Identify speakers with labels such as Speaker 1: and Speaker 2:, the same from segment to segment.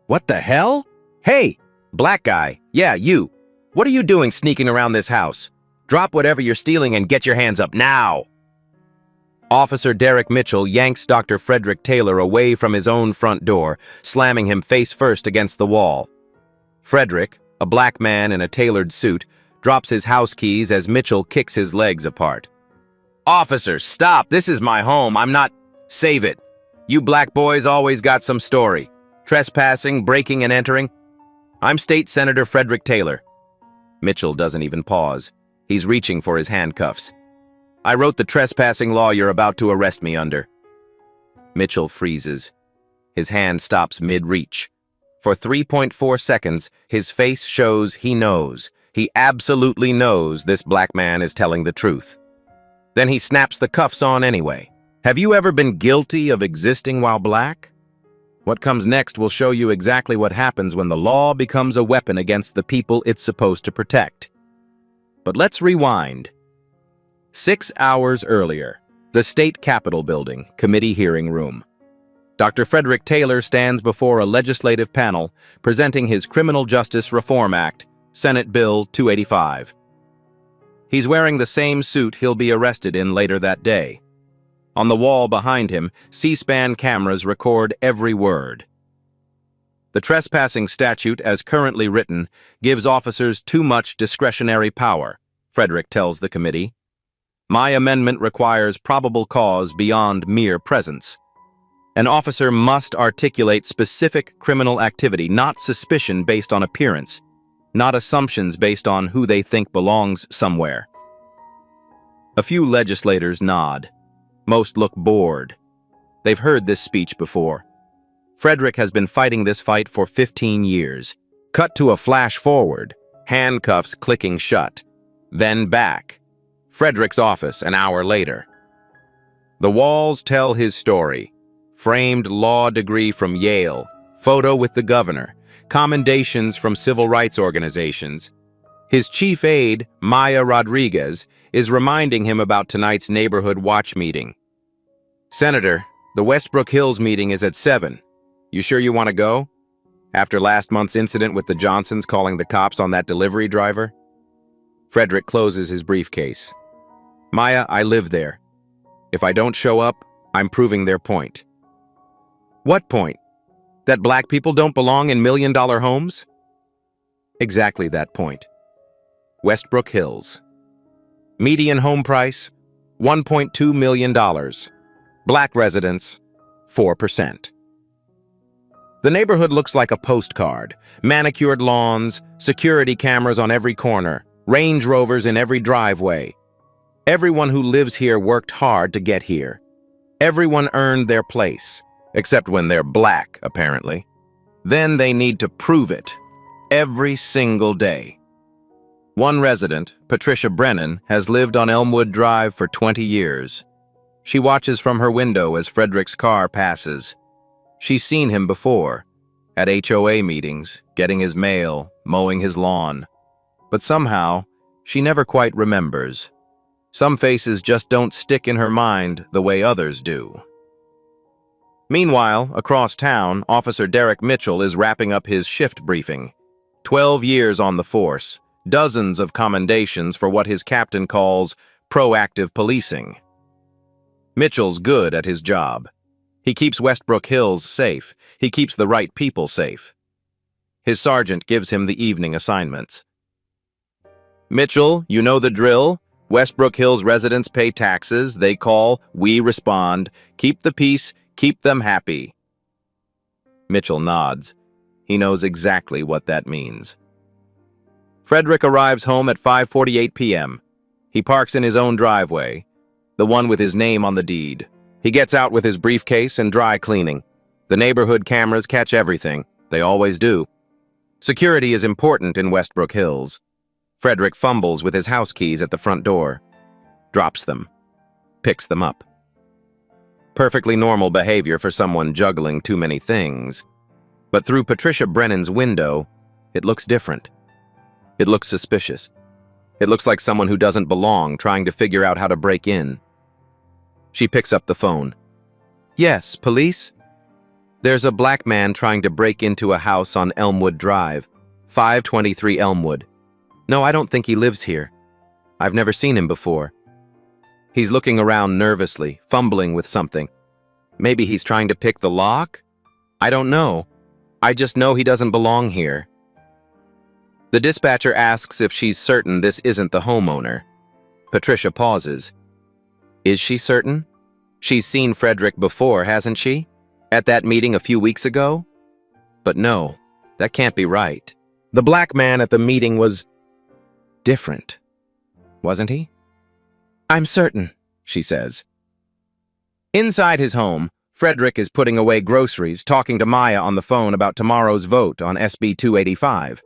Speaker 1: What the hell? Hey, black guy, yeah, you. What are you doing sneaking around this house? Drop whatever you're stealing and get your hands up now. Officer Derek Mitchell yanks Dr. Frederick Taylor away from his own front door, slamming him face first against the wall. Frederick, a black man in a tailored suit, drops his house keys as Mitchell kicks his legs apart. Officer, stop! This is my home. I'm not... Save it. You black boys always got some story. Trespassing, breaking and entering. I'm State Senator Frederick Taylor. Mitchell doesn't even pause. He's reaching for his handcuffs. I wrote the trespassing law you're about to arrest me under. Mitchell freezes. His hand stops mid-reach. For 3.4 seconds, his face shows he knows. He absolutely knows this black man is telling the truth. Then he snaps the cuffs on anyway. Have you ever been guilty of existing while black? What comes next will show you exactly what happens when the law becomes a weapon against the people it's supposed to protect. But let's rewind. 6 hours earlier, the State Capitol Building, Committee Hearing Room. Dr. Frederick Taylor stands before a legislative panel presenting his Criminal Justice Reform Act, Senate Bill 285. He's wearing the same suit he'll be arrested in later that day. On the wall behind him, C-SPAN cameras record every word. The trespassing statute, as currently written, gives officers too much discretionary power, Frederick tells the committee. My amendment requires probable cause beyond mere presence. An officer must articulate specific criminal activity, not suspicion based on appearance, not assumptions based on who they think belongs somewhere. A few legislators nod. Most look bored. They've heard this speech before. Frederick has been fighting this fight for 15 years. Cut to a flash forward, handcuffs clicking shut. Then back. Frederick's office an hour later. The walls tell his story. Framed law degree from Yale, photo with the governor, commendations from civil rights organizations. His chief aide, Maya Rodriguez, is reminding him about tonight's neighborhood watch meeting. Senator, the Westbrook Hills meeting is at 7. You sure you want to go? After last month's incident with the Johnsons calling the cops on that delivery driver? Frederick closes his briefcase. Maya, I live there. If I don't show up, I'm proving their point. What point? That black people don't belong in million-dollar homes? Exactly that point. Westbrook Hills. Median home price, $1.2 million. Black residents, 4%. The neighborhood looks like a postcard. Manicured lawns, security cameras on every corner, Range Rovers in every driveway. Everyone who lives here worked hard to get here. Everyone earned their place, except when they're black, apparently. Then they need to prove it, every single day. One resident, Patricia Brennan, has lived on Elmwood Drive for 20 years. She watches from her window as Frederick's car passes. She's seen him before, at HOA meetings, getting his mail, mowing his lawn. But somehow, she never quite remembers. Some faces just don't stick in her mind the way others do. Meanwhile, across town, Officer Derek Mitchell is wrapping up his shift briefing. 12 years on the force, dozens of commendations for what his captain calls proactive policing. Mitchell's good at his job. He keeps Westbrook Hills safe. He keeps the right people safe. His sergeant gives him the evening assignments. Mitchell, you know the drill. Westbrook Hills residents pay taxes. They call, we respond. Keep the peace, keep them happy. Mitchell nods. He knows exactly what that means. Frederick arrives home at 5:48 p.m. He parks in his own driveway, the one with his name on the deed. He gets out with his briefcase and dry cleaning. The neighborhood cameras catch everything. They always do. Security is important in Westbrook Hills. Frederick fumbles with his house keys at the front door, drops them, picks them up. Perfectly normal behavior for someone juggling too many things. But through Patricia Brennan's window, it looks different. It looks suspicious. It looks like someone who doesn't belong, trying to figure out how to break in. She picks up the phone. Yes, police? There's a black man trying to break into a house on Elmwood Drive, 523 Elmwood. No, I don't think he lives here. I've never seen him before. He's looking around nervously, fumbling with something. Maybe he's trying to pick the lock? I don't know. I just know he doesn't belong here. The dispatcher asks if she's certain this isn't the homeowner. Patricia pauses. Is she certain? She's seen Frederick before, hasn't she? At that meeting a few weeks ago? But no, that can't be right. The black man at the meeting was different, wasn't he? I'm certain, she says. Inside his home, Frederick is putting away groceries, talking to Maya on the phone about tomorrow's vote on SB 285.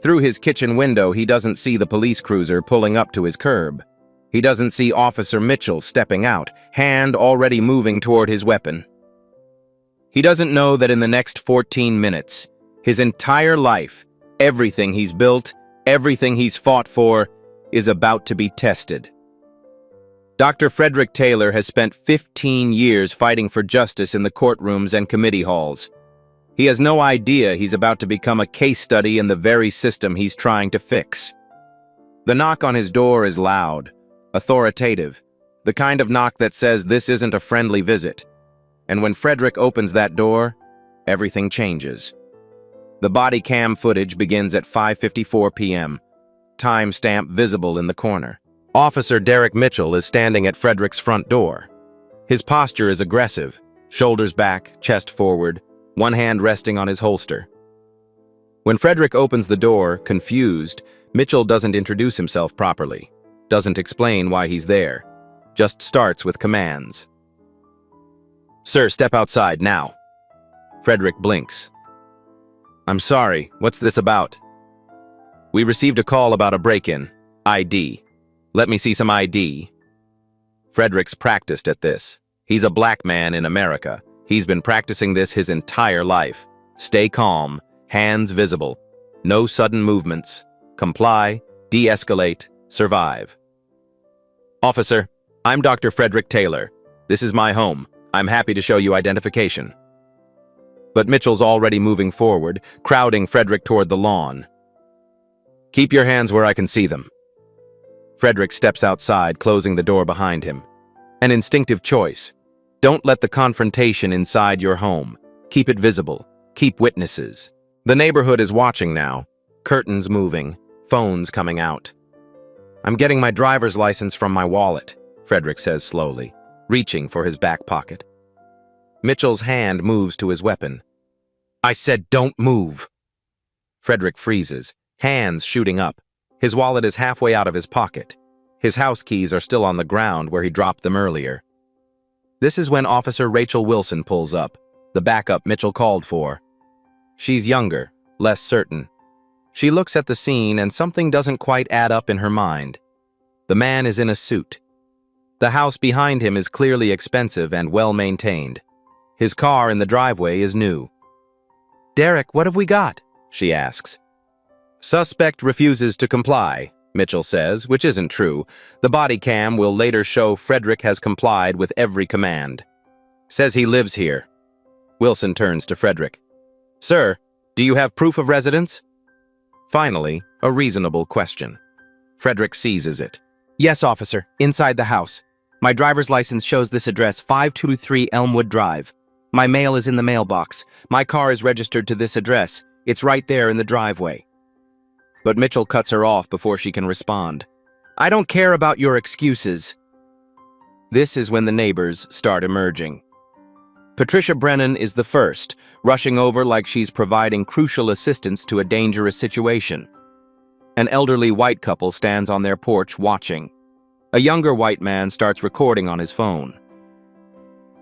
Speaker 1: Through his kitchen window, he doesn't see the police cruiser pulling up to his curb. He doesn't see Officer Mitchell stepping out, hand already moving toward his weapon. He doesn't know that in the next 14 minutes, his entire life, everything he's built, everything he's fought for, is about to be tested. Dr. Frederick Taylor has spent 15 years fighting for justice in the courtrooms and committee halls. He has no idea he's about to become a case study in the very system he's trying to fix. The knock on his door is loud, authoritative, the kind of knock that says this isn't a friendly visit. And when Frederick opens that door, everything changes. The body cam footage begins at 5:54 p.m., timestamp visible in the corner. Officer Derek Mitchell is standing at Frederick's front door. His posture is aggressive, shoulders back, chest forward, one hand resting on his holster. When Frederick opens the door, confused, Mitchell doesn't introduce himself properly, doesn't explain why he's there, just starts with commands. Sir, step outside, now. Frederick blinks. I'm sorry, what's this about? We received a call about a break-in. ID. Let me see some ID. Frederick's practiced at this. He's a black man in America. He's been practicing this his entire life. Stay calm, hands visible. No sudden movements. Comply, de-escalate, survive. Officer, I'm Dr. Frederick Taylor. This is my home. I'm happy to show you identification. But Mitchell's already moving forward, crowding Frederick toward the lawn. Keep your hands where I can see them. Frederick steps outside, closing the door behind him. An instinctive choice. Don't let the confrontation inside your home. Keep it visible. Keep witnesses. The neighborhood is watching now. Curtains moving, phones coming out. I'm getting my driver's license from my wallet, Frederick says slowly, reaching for his back pocket. Mitchell's hand moves to his weapon. I said don't move. Frederick freezes, hands shooting up. His wallet is halfway out of his pocket. His house keys are still on the ground where he dropped them earlier. This is when Officer Rachel Wilson pulls up, the backup Mitchell called for. She's younger, less certain. She looks at the scene and something doesn't quite add up in her mind. The man is in a suit. The house behind him is clearly expensive and well-maintained. His car in the driveway is new. Derek, what have we got? She asks. Suspect refuses to comply, Mitchell says, which isn't true. The body cam will later show Frederick has complied with every command. Says he lives here. Wilson turns to Frederick. Sir, do you have proof of residence? Finally, a reasonable question. Frederick seizes it. Yes, officer, inside the house. My driver's license shows this address, 523 Elmwood Drive. My mail is in the mailbox. My car is registered to this address. It's right there in the driveway. But Mitchell cuts her off before she can respond. I don't care about your excuses. This is when the neighbors start emerging. Patricia Brennan is the first, rushing over like she's providing crucial assistance to a dangerous situation. An elderly white couple stands on their porch watching. A younger white man starts recording on his phone.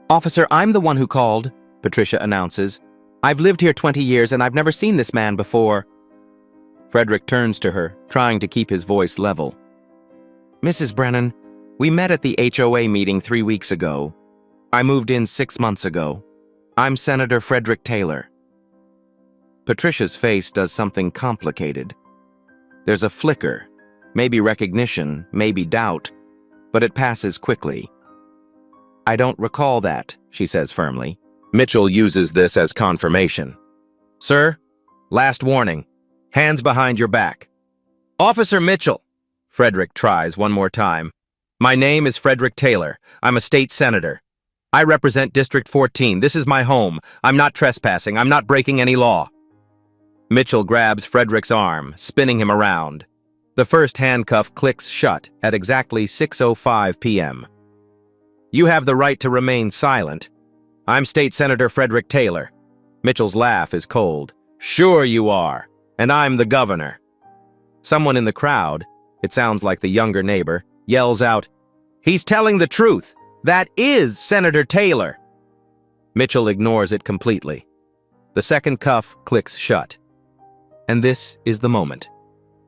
Speaker 1: Officer, I'm the one who called, Patricia announces. I've lived here 20 years and I've never seen this man before. Frederick turns to her, trying to keep his voice level. Mrs. Brennan, we met at the HOA meeting 3 weeks ago. I moved in 6 months ago. I'm Senator Frederick Taylor. Patricia's face does something complicated. There's a flicker, maybe recognition, maybe doubt, but it passes quickly. I don't recall that, she says firmly. Mitchell uses this as confirmation. Sir, last warning. Hands behind your back. Officer Mitchell. Frederick tries one more time. My name is Frederick Taylor. I'm a state senator. I represent District 14. This is my home. I'm not trespassing. I'm not breaking any law. Mitchell grabs Frederick's arm, spinning him around. The first handcuff clicks shut at exactly 6:05 p.m. You have the right to remain silent. I'm State Senator Frederick Taylor. Mitchell's laugh is cold. Sure you are. And I'm the governor. Someone in the crowd, it sounds like the younger neighbor, yells out, He's telling the truth. That is Senator Taylor. Mitchell ignores it completely. The second cuff clicks shut. And this is the moment.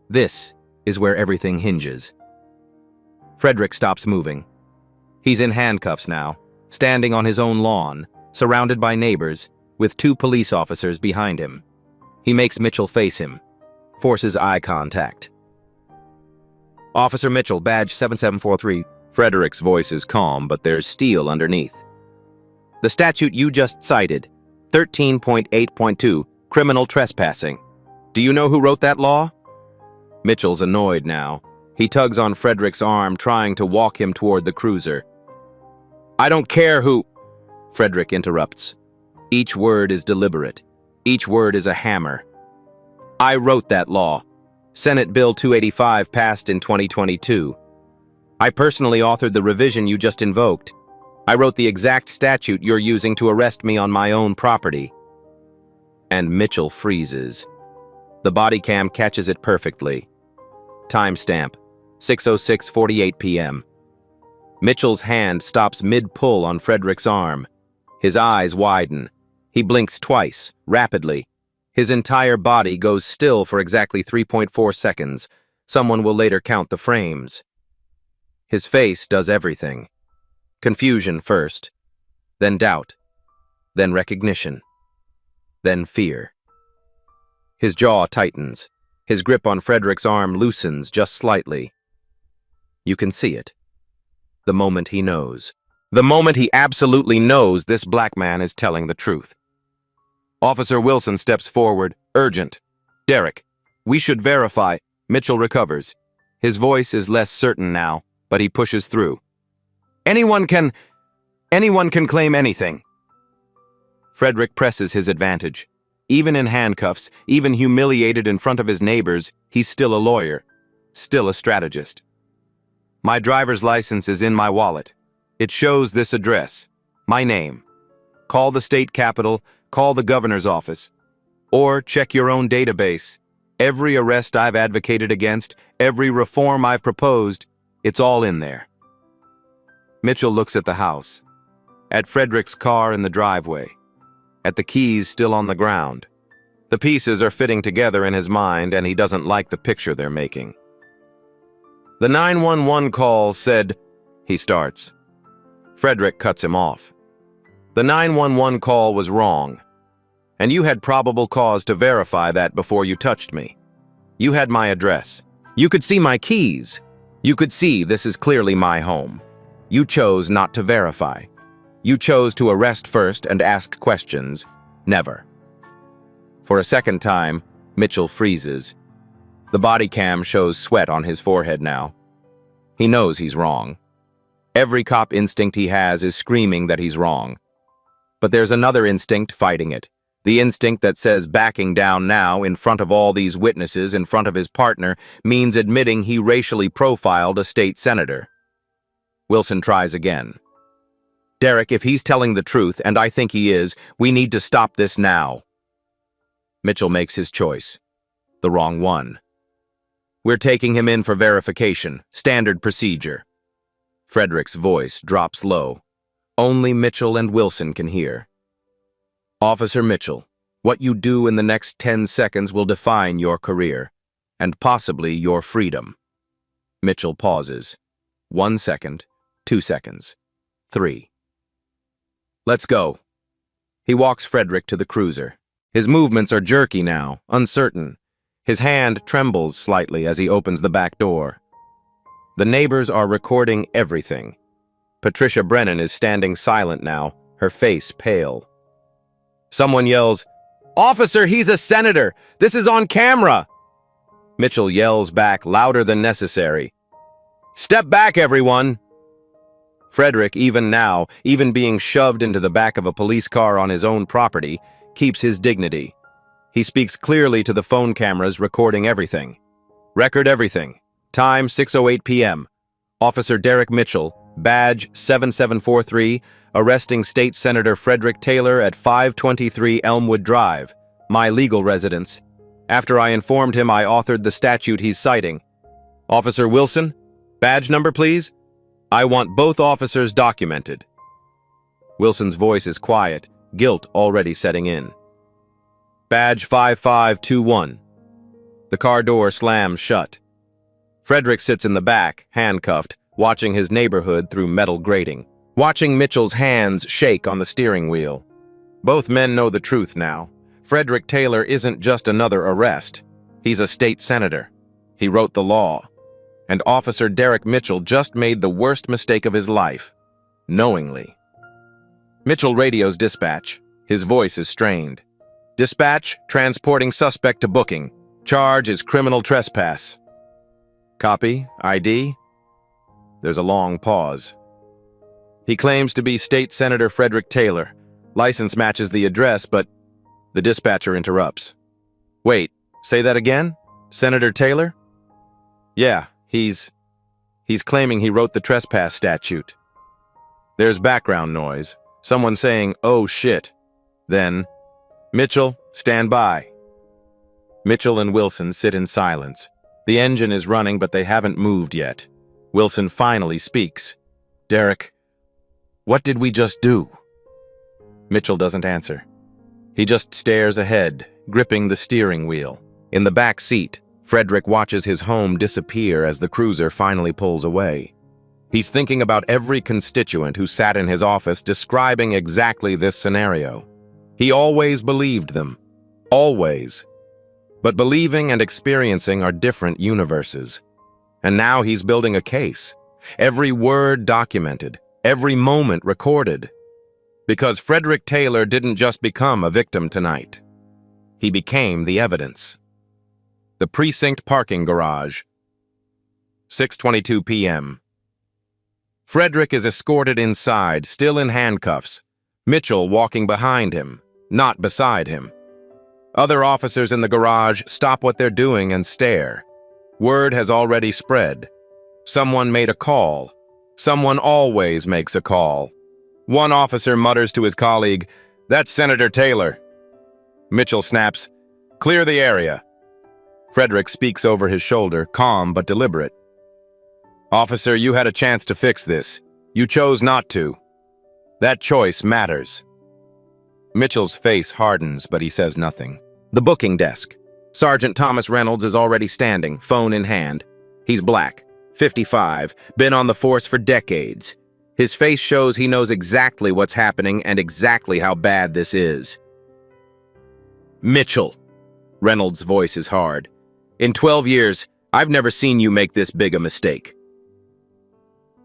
Speaker 1: This is where everything hinges. Frederick stops moving. He's in handcuffs now, standing on his own lawn, surrounded by neighbors, with 2 police officers behind him. He makes Mitchell face him, forces eye contact. Officer Mitchell, badge 7743. Frederick's voice is calm, but there's steel underneath. The statute you just cited, 13.8.2, criminal trespassing. Do you know who wrote that law? Mitchell's annoyed now. He tugs on Frederick's arm, trying to walk him toward the cruiser. I don't care who... Frederick interrupts. Each word is deliberate. Each word is a hammer. I wrote that law. Senate Bill 285 passed in 2022. I personally authored the revision you just invoked. I wrote the exact statute you're using to arrest me on my own property. And Mitchell freezes. The body cam catches it perfectly. Timestamp, 6:06:48 p.m. Mitchell's hand stops mid-pull on Frederick's arm. His eyes widen. He blinks twice, rapidly. His entire body goes still for exactly 3.4 seconds. Someone will later count the frames. His face does everything. Confusion first, then doubt, then recognition, then fear. His jaw tightens. His grip on Frederick's arm loosens just slightly. You can see it. The moment he knows. The moment he absolutely knows this black man is telling the truth. Officer Wilson steps forward, urgent. Derek, we should verify. Mitchell recovers. His voice is less certain now, but he pushes through. Anyone can claim anything. Frederick presses his advantage. Even in handcuffs, even humiliated in front of his neighbors, he's still a lawyer, still a strategist. My driver's license is in my wallet. It shows this address, my name. Call the state capitol, call the governor's office, or check your own database. Every arrest I've advocated against, every reform I've proposed, it's all in there. Mitchell looks at the house, at Frederick's car in the driveway, at the keys still on the ground. The pieces are fitting together in his mind, and he doesn't like the picture they're making. The 911 call said, he starts. Frederick cuts him off. The 911 call was wrong, and you had probable cause to verify that before you touched me. You had my address. You could see my keys. You could see this is clearly my home. You chose not to verify. You chose to arrest first and ask questions. Never. For a second time, Mitchell freezes. The body cam shows sweat on his forehead now. He knows he's wrong. Every cop instinct he has is screaming that he's wrong. But there's another instinct fighting it. The instinct that says backing down now in front of all these witnesses in front of his partner means admitting he racially profiled a state senator. Wilson tries again. Derek, if he's telling the truth, and I think he is, we need to stop this now. Mitchell makes his choice. The wrong one. We're taking him in for verification, standard procedure. Frederick's voice drops low. Only Mitchell and Wilson can hear. Officer Mitchell, what you do in the next 10 seconds will define your career, and possibly your freedom. Mitchell pauses. 1 second, 2 seconds, 3. Let's go. He walks Frederick to the cruiser. His movements are jerky now, uncertain. His hand trembles slightly as he opens the back door. The neighbors are recording everything. Patricia Brennan is standing silent now, her face pale. Someone yells, "Officer, he's a senator! This is on camera!" Mitchell yells back louder than necessary, "Step back, everyone!" Frederick, even now, even being shoved into the back of a police car on his own property, keeps his dignity. He speaks clearly to the phone cameras recording everything. Record everything. Time 6:08 p.m. Officer Derek Mitchell, badge 7743, arresting State Senator Frederick Taylor at 523 Elmwood Drive, my legal residence. After I informed him I authored the statute he's citing. Officer Wilson, badge number please? I want both officers documented. Wilson's voice is quiet, guilt already setting in. Badge 5521. The car door slams shut. Frederick sits in the back, handcuffed, watching his neighborhood through metal grating, watching Mitchell's hands shake on the steering wheel. Both men know the truth now. Frederick Taylor isn't just another arrest. He's a state senator. He wrote the law. And Officer Derek Mitchell just made the worst mistake of his life, knowingly. Mitchell radios dispatch. His voice is strained. Dispatch, transporting suspect to booking. Charge is criminal trespass. Copy, ID? There's a long pause. He claims to be State Senator Frederick Taylor. License matches the address, but the dispatcher interrupts. Wait, say that again? Senator Taylor? Yeah, he's claiming he wrote the trespass statute. There's background noise. Someone saying, "Oh shit." Then, Mitchell, stand by. Mitchell and Wilson sit in silence. The engine is running, but they haven't moved yet. Wilson finally speaks. Derek, what did we just do? Mitchell doesn't answer. He just stares ahead, gripping the steering wheel. In the back seat, Frederick watches his home disappear as the cruiser finally pulls away. He's thinking about every constituent who sat in his office describing exactly this scenario. He always believed them. Always. But believing and experiencing are different universes. And now he's building a case. Every word documented. Every moment recorded. Because Frederick Taylor didn't just become a victim tonight. He became the evidence. The precinct parking garage. 6:22 p.m. Frederick is escorted inside, still in handcuffs. Mitchell walking behind him, not beside him. Other officers in the garage stop what they're doing and stare. Word has already spread. Someone made a call. Someone always makes a call. One officer mutters to his colleague, "That's Senator Taylor." Mitchell snaps, "Clear the area." Frederick speaks over his shoulder, calm but deliberate. "Officer, you had a chance to fix this. You chose not to. That choice matters." Mitchell's face hardens, but he says nothing. The booking desk. Sergeant Thomas Reynolds is already standing, phone in hand. He's black, 55, been on the force for decades. His face shows he knows exactly what's happening and exactly how bad this is. "Mitchell." Reynolds' voice is hard. "In 12 years, I've never seen you make this big a mistake.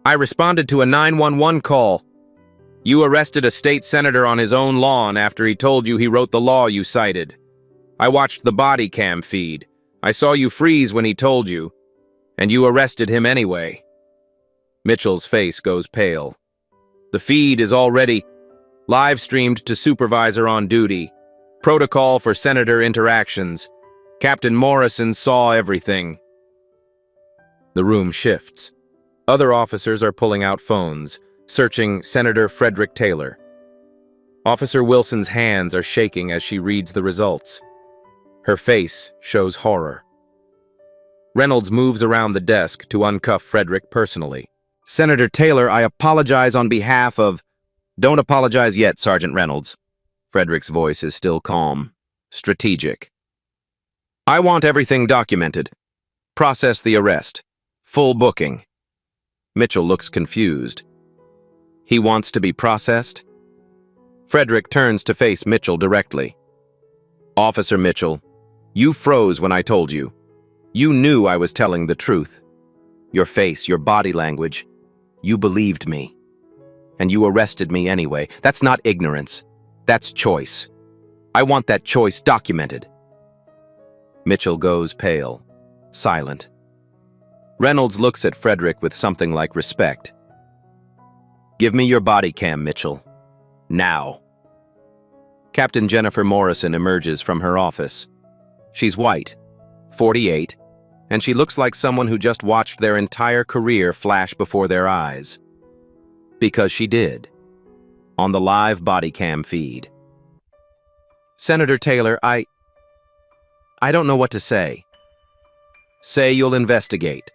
Speaker 1: I responded to a 911 call. You arrested a state senator on his own lawn after he told you he wrote the law you cited. I watched the body cam feed. I saw you freeze when he told you, and you arrested him anyway." Mitchell's face goes pale. "The feed is already live streamed to supervisor on duty. Protocol for senator interactions. Captain Morrison saw everything." The room shifts. Other officers are pulling out phones, searching Senator Frederick Taylor. Officer Wilson's hands are shaking as she reads the results. Her face shows horror. Reynolds moves around the desk to uncuff Frederick personally. "Senator Taylor, I apologize on behalf of—" "Don't apologize yet, Sergeant Reynolds." Frederick's voice is still calm, strategic. "I want everything documented. Process the arrest. Full booking." Mitchell looks confused. He wants to be processed? Frederick turns to face Mitchell directly. "Officer Mitchell, you froze when I told you. You knew I was telling the truth. Your face, your body language. You believed me. And you arrested me anyway. That's not ignorance. That's choice. I want that choice documented. Mitchell goes pale, silent. Reynolds looks at Frederick with something like respect. Give me your body cam, Mitchell. Now. Captain Jennifer Morrison emerges from her office. She's white, 48, and she looks like someone who just watched their entire career flash before their eyes. Because she did. On the live body cam feed. Senator Taylor, I don't know what to say. Say you'll investigate.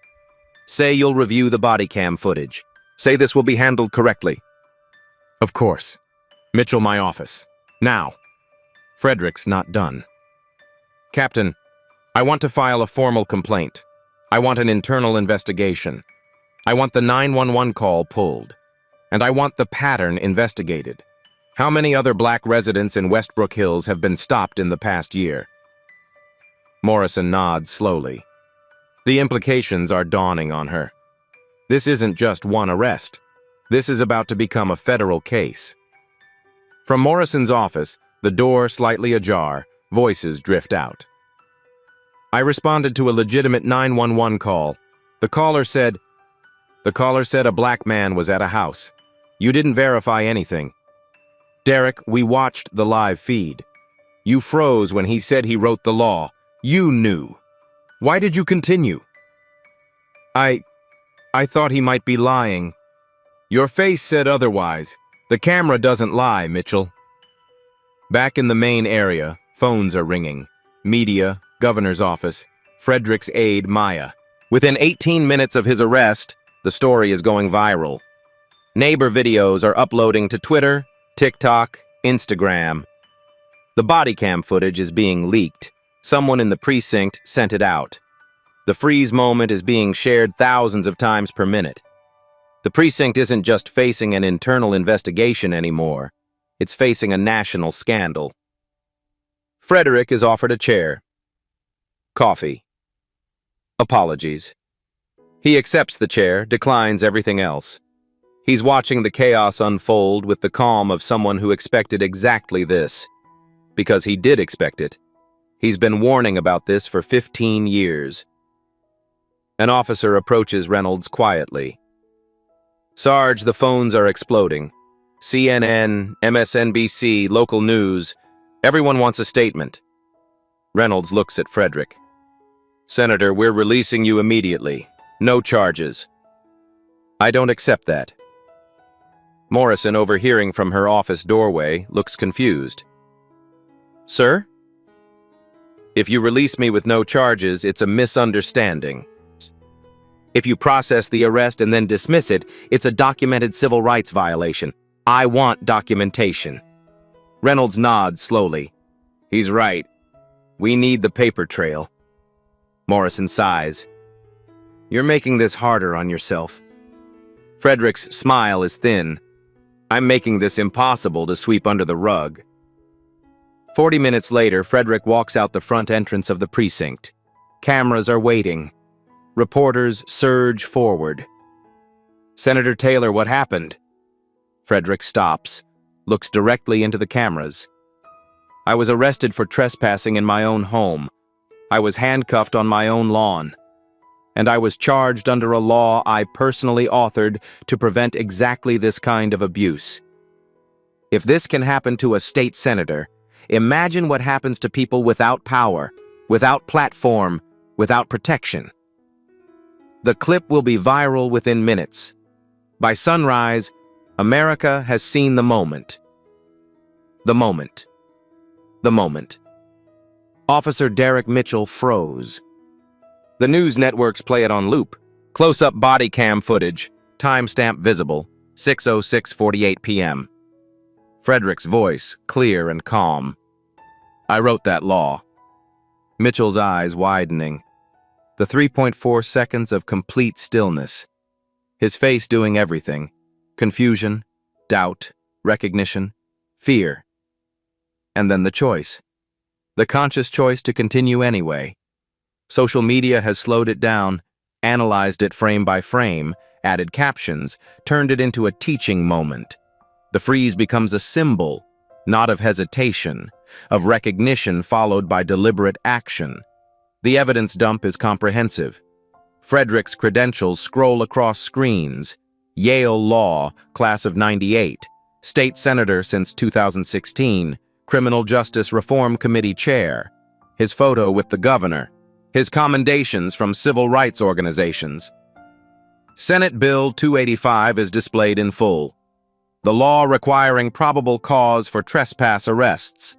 Speaker 1: Say you'll review the body cam footage. Say this will be handled correctly.
Speaker 2: Of course. Mitchell, my office. Now. Frederick's not done. Captain, I want to file a formal complaint. I want an internal investigation. I want the 911 call pulled. And I want the pattern investigated. How many other black residents in Westbrook Hills have been stopped in the past year? Morrison nods slowly. The implications are dawning on her. This isn't just one arrest. This is about to become a federal case. From Morrison's office, the door slightly ajar, voices drift out. I responded to a legitimate 911 call. The caller said a black man was at a house. You didn't verify anything. Derek, we watched the live feed. You froze when he said he wrote the law. You knew. Why did you continue? I thought he might be lying. Your face said otherwise. The camera doesn't lie, Mitchell. Back in the main area, phones are ringing. Media, governor's office, Frederick's aide, Maya. Within 18 minutes of his arrest, the story is going viral. Neighbor videos are uploading to Twitter, TikTok, Instagram. The body cam footage is being leaked. Someone in the precinct sent it out. The freeze moment is being shared thousands of times per minute. The precinct isn't just facing an internal investigation anymore. It's facing a national scandal. Frederick is offered a chair. Coffee. Apologies. He accepts the chair, declines everything else. He's watching the chaos unfold with the calm of someone who expected exactly this. Because he did expect it. He's been warning about this for 15 years. An officer approaches Reynolds quietly. Sarge, the phones are exploding. CNN, MSNBC, local news. Everyone wants a statement. Reynolds looks at Frederick. Senator, we're releasing you immediately. No charges. I don't accept that. Morrison, overhearing from her office doorway, looks confused. Sir? If you release me with no charges, it's a misunderstanding. If you process the arrest and then dismiss it, it's a documented civil rights violation. I want documentation. Reynolds nods slowly. He's right. We need the paper trail. Morrison sighs. You're making this harder on yourself. Frederick's smile is thin. I'm making this impossible to sweep under the rug. 40 minutes later, Frederick walks out the front entrance of the precinct. Cameras are waiting. Reporters surge forward. Senator Taylor, what happened? Frederick stops, looks directly into the cameras. I was arrested for trespassing in my own home. I was handcuffed on my own lawn. And I was charged under a law I personally authored to prevent exactly this kind of abuse. If this can happen to a state senator, imagine what happens to people without power, without platform, without protection. The clip will be viral within minutes. By sunrise, America has seen the moment. The moment. The moment. Officer Derek Mitchell froze. The news networks play it on loop. Close-up body cam footage, timestamp visible, 6:06:48 p.m. Frederick's voice, clear and calm. I wrote that law. Mitchell's eyes widening. The 3.4 seconds of complete stillness. His face doing everything. Confusion, doubt, recognition, fear. And then the choice. The conscious choice to continue anyway. Social media has slowed it down, analyzed it frame by frame, added captions, turned it into a teaching moment. The freeze becomes a symbol, not of hesitation, of recognition followed by deliberate action. The evidence dump is comprehensive. Frederick's credentials scroll across screens. Yale Law, class of '98, state senator since 2016, Criminal Justice Reform Committee chair, his photo with the governor, his commendations from civil rights organizations. Senate Bill 285 is displayed in full. The law requiring probable cause for trespass arrests.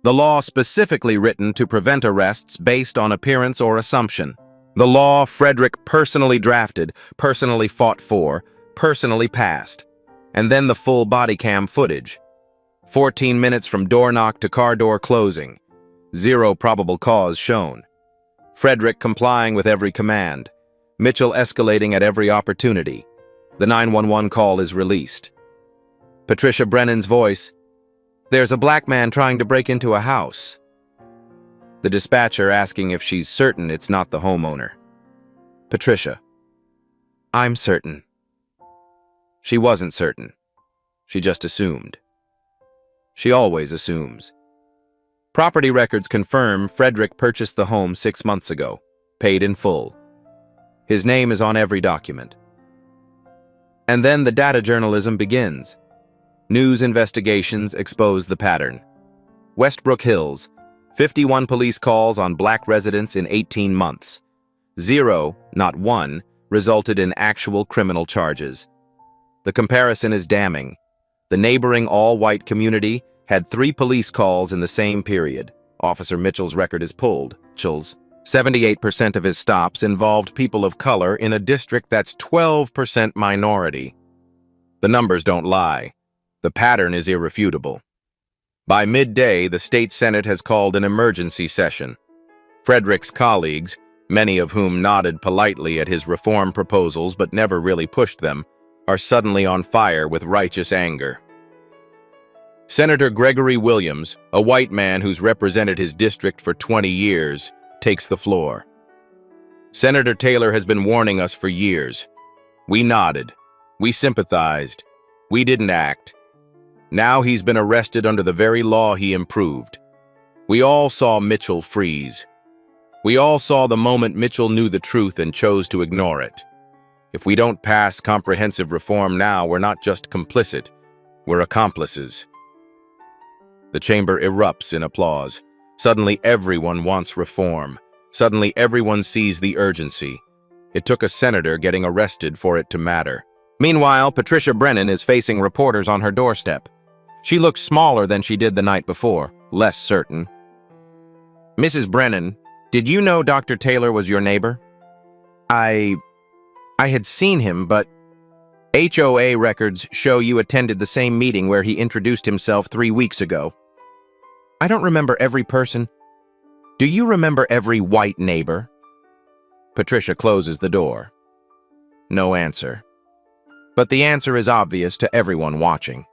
Speaker 2: The law specifically written to prevent arrests based on appearance or assumption. The law Frederick personally drafted, personally fought for, personally passed. And then the full body cam footage. 14 minutes from door knock to car door closing. 0 probable cause shown. Frederick complying with every command. Mitchell escalating at every opportunity. The 911 call is released. Patricia Brennan's voice, "There's a black man trying to break into a house." The dispatcher asking if she's certain it's not the homeowner. Patricia, "I'm certain." She wasn't certain. She just assumed. She always assumes. Property records confirm Frederick purchased the home 6 months ago, paid in full. His name is on every document. And then the data journalism begins. News investigations expose the pattern. Westbrook Hills, 51 police calls on black residents in 18 months. 0, not 1, resulted in actual criminal charges. The comparison is damning. The neighboring all-white community had 3 police calls in the same period. Officer Mitchell's record is pulled. 78% of his stops involved people of color in a district that's 12% minority. The numbers don't lie. The pattern is irrefutable. By midday, the state Senate has called an emergency session. Frederick's colleagues, many of whom nodded politely at his reform proposals but never really pushed them, are suddenly on fire with righteous anger. Senator Gregory Williams, a white man who's represented his district for 20 years, takes the floor. Senator Taylor has been warning us for years. We nodded. We sympathized. We didn't act. Now he's been arrested under the very law he improved. We all saw Mitchell freeze. We all saw the moment Mitchell knew the truth and chose to ignore it. If we don't pass comprehensive reform now, we're not just complicit, we're accomplices. The chamber erupts in applause. Suddenly everyone wants reform. Suddenly everyone sees the urgency. It took a senator getting arrested for it to matter. Meanwhile, Patricia Brennan is facing reporters on her doorstep. She looks smaller than she did the night before, less certain. "Mrs. Brennan, did you know Dr. Taylor was your neighbor?" I had seen him, but HOA records show you attended the same meeting where he introduced himself 3 weeks ago. I don't remember every person. Do you remember every white neighbor? Patricia closes the door. No answer. But the answer is obvious to everyone watching.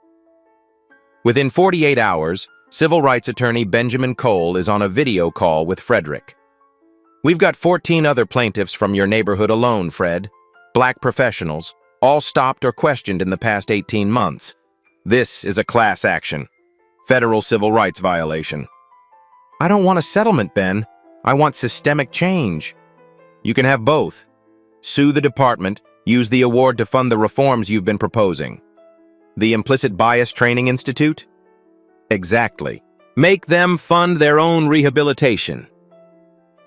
Speaker 2: Within 48 hours, civil rights attorney Benjamin Cole is on a video call with Frederick. "We've got 14 other plaintiffs from your neighborhood alone, Fred. Black professionals, all stopped or questioned in the past 18 months. This is a class action. Federal civil rights violation." "I don't want a settlement, Ben. I want systemic change." "You can have both. Sue the department, use the award to fund the reforms you've been proposing." "The Implicit Bias Training Institute?" "Exactly. Make them fund their own rehabilitation."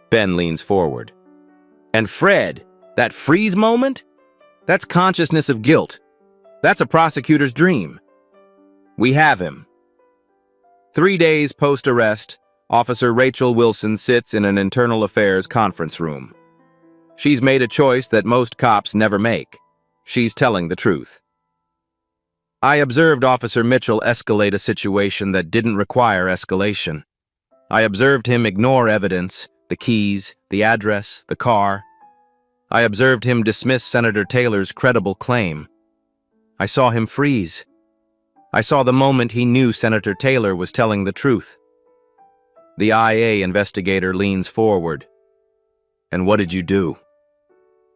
Speaker 2: Ben leans forward. "And Fred, that freeze moment? That's consciousness of guilt. That's a prosecutor's dream. We have him." 3 days post-arrest, Officer Rachel Wilson sits in an internal affairs conference room. She's made a choice that most cops never make. She's telling the truth. "I observed Officer Mitchell escalate a situation that didn't require escalation. I observed him ignore evidence, the keys, the address, the car. I observed him dismiss Senator Taylor's credible claim. I saw him freeze. I saw the moment he knew Senator Taylor was telling the truth." The IA investigator leans forward. "And what did you do?"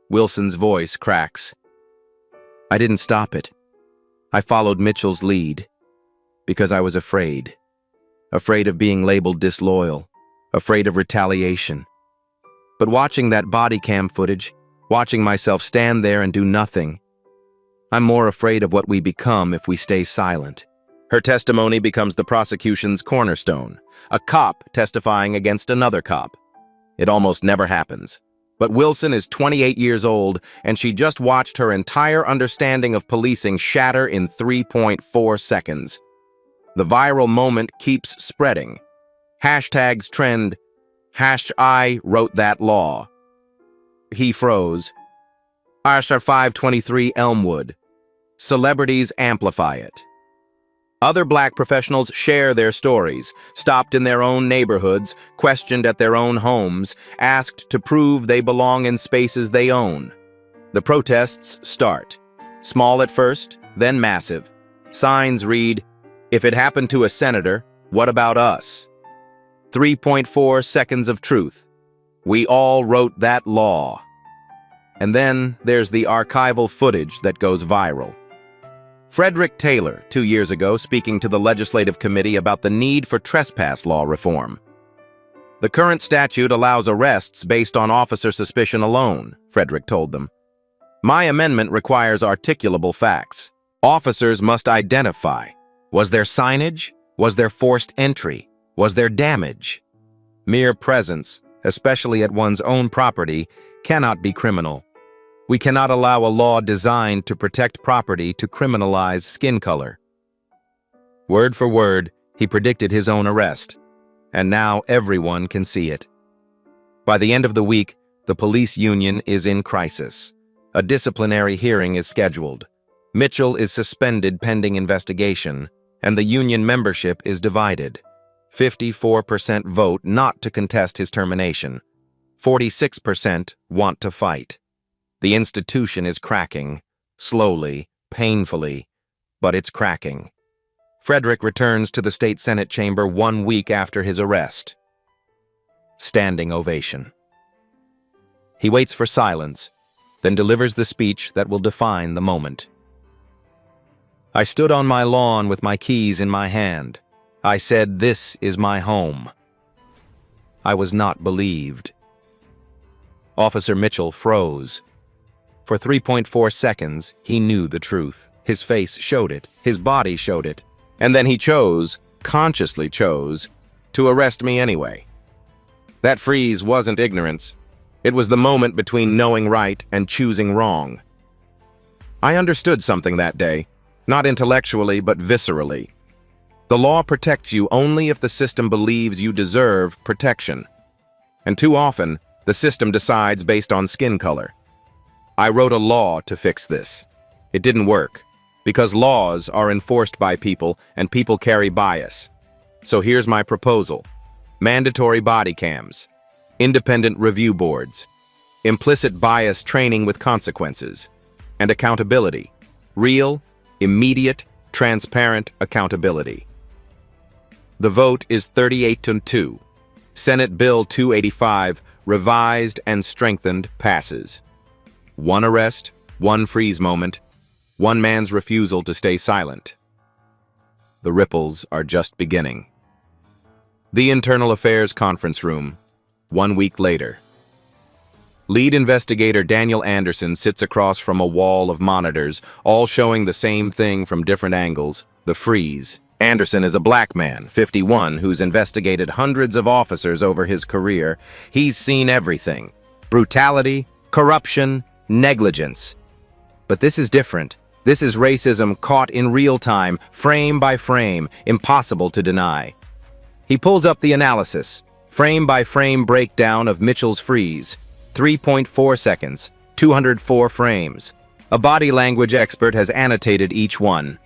Speaker 2: Wilson's voice cracks. "I didn't stop it. I followed Mitchell's lead because I was afraid.
Speaker 1: afraid of being labeled disloyal, afraid of retaliation. But watching that body cam footage, watching myself stand there and do nothing, I'm more afraid of what we become if we stay silent. Her testimony becomes the prosecution's cornerstone, a cop testifying against another cop. It almost never happens. But Wilson is 28 years old, and she just watched her entire understanding of policing shatter in 3.4 seconds. The viral moment keeps spreading. Hashtags trend, #I wrote that law. He froze. RSR 523 Elmwood. Celebrities amplify it. Other black professionals share their stories, stopped in their own neighborhoods, questioned at their own homes, asked to prove they belong in spaces they own. The protests start. Small at first, then massive. Signs read, "If it happened to a senator, what about us?" 3.4 seconds of truth. We all wrote that law. And then there's the archival footage that goes viral. Frederick Taylor, 2 years ago, speaking to the Legislative Committee about the need for trespass law reform. The current statute allows arrests based on officer suspicion alone, Frederick told them. My amendment requires articulable facts. Officers must identify. Was there signage? Was there forced entry? Was there damage? Mere presence, especially at one's own property, cannot be criminal. We cannot allow a law designed to protect property to criminalize skin color. Word for word, he predicted his own arrest, and now everyone can see it. By the end of the week, the police union is in crisis. A disciplinary hearing is scheduled. Mitchell is suspended pending investigation, and the union membership is divided. 54% vote not to contest his termination. 46% want to fight. The institution is cracking, slowly, painfully, but it's cracking. Frederick returns to the state Senate chamber 1 week after his arrest. Standing ovation. He waits for silence, then delivers the speech that will define the moment. I stood on my lawn with my keys in my hand. I said, "This is my home." I was not believed. Officer Mitchell froze. For 3.4 seconds, he knew the truth. His face showed it. His body showed it. And then he chose, consciously chose, to arrest me anyway. That freeze wasn't ignorance. It was the moment between knowing right and choosing wrong. I understood something that day, not intellectually but viscerally. The law protects you only if the system believes you deserve protection. And too often, the system decides based on skin color. I wrote a law to fix this. It didn't work, because laws are enforced by people and people carry bias. So here's my proposal. Mandatory body cams, independent review boards, implicit bias training with consequences, and accountability. Real, immediate, transparent accountability. The vote is 38-2. Senate Bill 285, revised and strengthened, passes. One arrest, one freeze moment, one man's refusal to stay silent. The ripples are just beginning. The Internal Affairs Conference Room, 1 week later. Lead investigator Daniel Anderson sits across from a wall of monitors, all showing the same thing from different angles, the freeze. Anderson is a black man, 51, who's investigated hundreds of officers over his career. He's seen everything. Brutality, corruption, negligence. But this is different. This is racism caught in real time, frame by frame, impossible to deny. He pulls up the analysis, frame by frame breakdown of Mitchell's freeze. 3.4 seconds, 204 frames. A body language expert has annotated each one.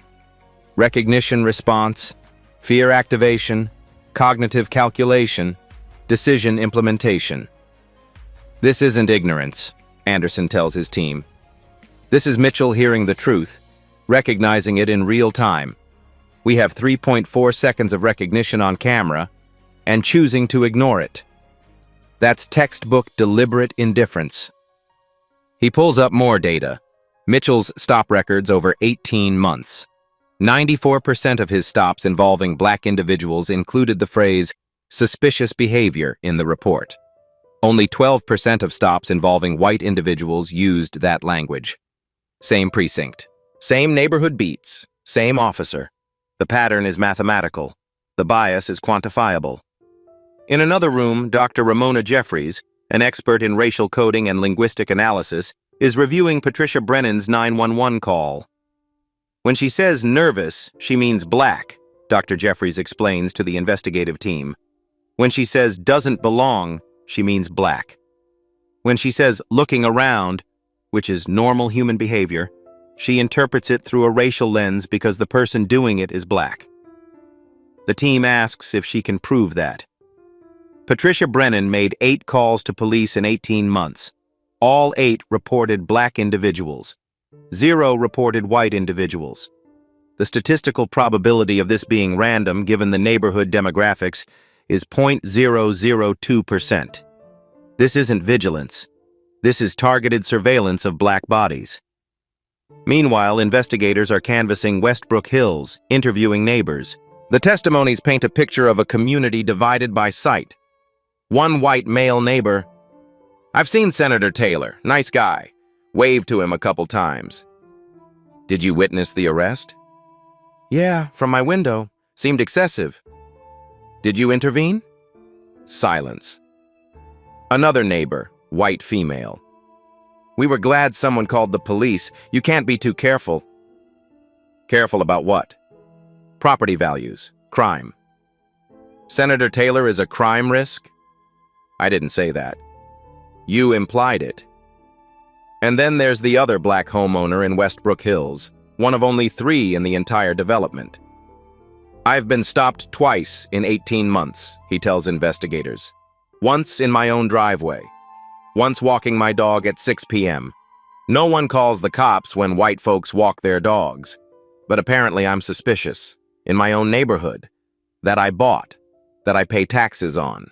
Speaker 1: Recognition response, fear activation, cognitive calculation, decision implementation. This isn't ignorance, Anderson tells his team. This is Mitchell hearing the truth, recognizing it in real time. We have 3.4 seconds of recognition on camera and choosing to ignore it. That's textbook deliberate indifference. He pulls up more data. Mitchell's stop records over 18 months. 94% of his stops involving black individuals included the phrase suspicious behavior in the report. Only 12% of stops involving white individuals used that language. Same precinct, same neighborhood beats, same officer. The pattern is mathematical. The bias is quantifiable. In another room, Dr. Ramona Jeffries, an expert in racial coding and linguistic analysis, is reviewing Patricia Brennan's 911 call. When she says nervous, she means black, Dr. Jeffries explains to the investigative team. When she says doesn't belong, she means black. When she says looking around, which is normal human behavior, she interprets it through a racial lens because the person doing it is black. The team asks if she can prove that. Patricia Brennan made 8 calls to police in 18 months. All 8 reported black individuals. 0 reported white individuals. The statistical probability of this being random, given the neighborhood demographics, is 0.002%. This isn't vigilance. This is targeted surveillance of black bodies. Meanwhile, investigators are canvassing Westbrook Hills, interviewing neighbors. The testimonies paint a picture of a community divided by sight. One white male neighbor, "I've seen Senator Taylor, nice guy. Waved to him a couple times." "Did you witness the arrest?" "Yeah, from my window. Seemed excessive." "Did you intervene?" Silence. Another neighbor, white female. "We were glad someone called the police. You can't be too careful." "Careful about what?" "Property values, crime." "Senator Taylor is a crime risk?" "I didn't say that." "You implied it." And then there's the other black homeowner in Westbrook Hills, one of only 3 in the entire development. "I've been stopped twice in 18 months, he tells investigators. Once in my own driveway. Once walking my dog at 6 p.m. No one calls the cops when white folks walk their dogs. But apparently I'm suspicious. In my own neighborhood. That I bought. That I pay taxes on.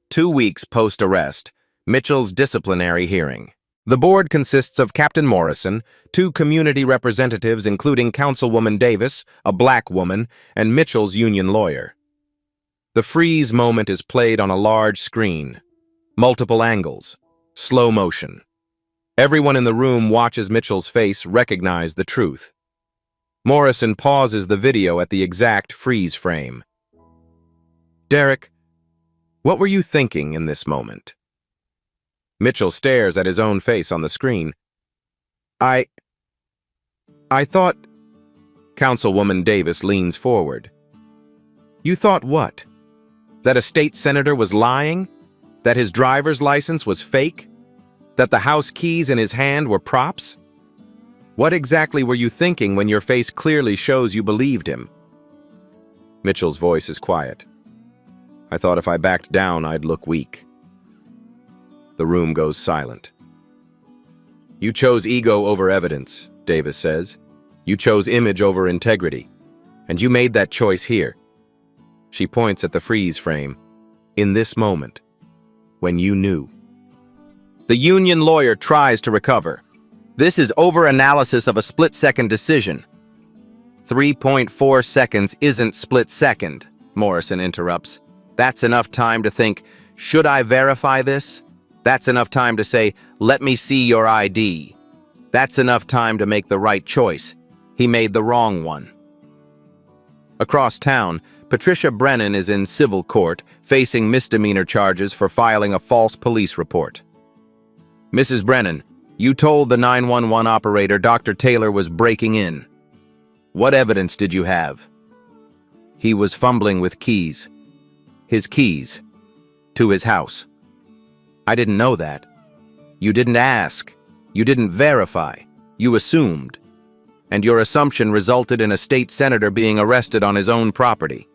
Speaker 1: 2 weeks post-arrest, Mitchell's disciplinary hearing. The board consists of Captain Morrison, 2 community representatives including Councilwoman Davis, a black woman, and Mitchell's union lawyer. The freeze moment is played on a large screen. Multiple angles. Slow motion. Everyone in the room watches Mitchell's face recognize the truth. Morrison pauses the video at the exact freeze frame. "Derek, what were you thinking in this moment?" Mitchell stares at his own face on the screen. I thought..." Councilwoman Davis leans forward. "You thought what? That a state senator was lying? That his driver's license was fake? That the house keys in his hand were props? What exactly were you thinking when your face clearly shows you believed him?" Mitchell's voice is quiet. "I thought if I backed down, I'd look weak." The room goes silent. "You chose ego over evidence," Davis says. "You chose image over integrity. And you made that choice here." She points at the freeze frame. "In this moment. When you knew." The union lawyer tries to recover. "This is over-analysis of a split-second decision." 3.4 seconds isn't split-second, Morrison interrupts. "That's enough time to think, should I verify this? That's enough time to say, let me see your ID. That's enough time to make the right choice. He made the wrong one." Across town, Patricia Brennan is in civil court, facing misdemeanor charges for filing a false police report. "Mrs. Brennan, you told the 911 operator Dr. Taylor was breaking in. What evidence did you have?" "He was fumbling with keys. His keys. To his house." "I didn't know that." "You didn't ask. You didn't verify. You assumed. And your assumption resulted in a state senator being arrested on his own property."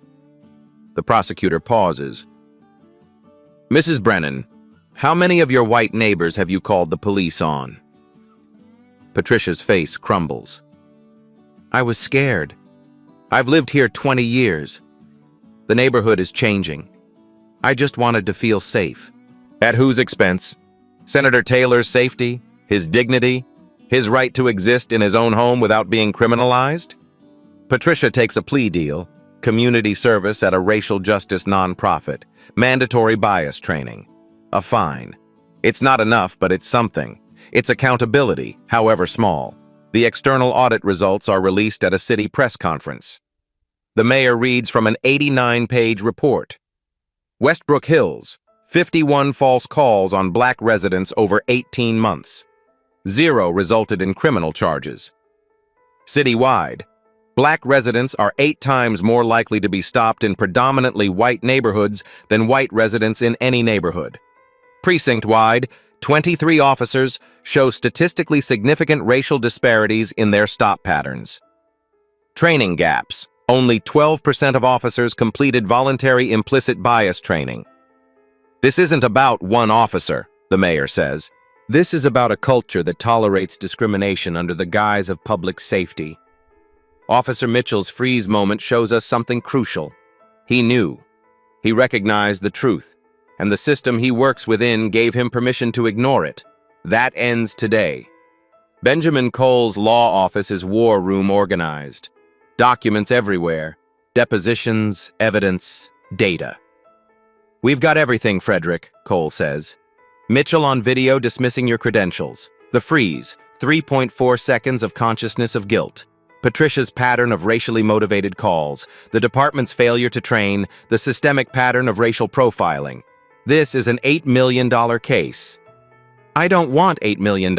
Speaker 1: The prosecutor pauses. "Mrs. Brennan, how many of your white neighbors have you called the police on?" Patricia's face crumbles. "I was scared. I've lived here 20 years. The neighborhood is changing. I just wanted to feel safe." "At whose expense? Senator Taylor's safety, his dignity, his right to exist in his own home without being criminalized?" Patricia takes a plea deal, community service at a racial justice nonprofit, mandatory bias training, a fine. It's not enough, but it's something. It's accountability, however small. The external audit results are released at a city press conference. The mayor reads from an 89-page report. Westbrook Hills, 51 false calls on black residents over 18 months. 0 resulted in criminal charges. Citywide, black residents are 8 times more likely to be stopped in predominantly white neighborhoods than white residents in any neighborhood. Precinct-wide, 23 officers show statistically significant racial disparities in their stop patterns. Training gaps. Only 12% of officers completed voluntary implicit bias training. This isn't about one officer, the mayor says. This is about a culture that tolerates discrimination under the guise of public safety. Officer Mitchell's freeze moment shows us something crucial. He knew. He recognized the truth, and the system he works within gave him permission to ignore it. That ends today. Benjamin Cole's law office is war room organized. Documents everywhere. Depositions, evidence, data. We've got everything, Frederick, Cole says. Mitchell on video dismissing your credentials. The freeze, 3.4 seconds of consciousness of guilt. Patricia's pattern of racially motivated calls. The department's failure to train. The systemic pattern of racial profiling. This is an $8 million case. I don't want $8 million.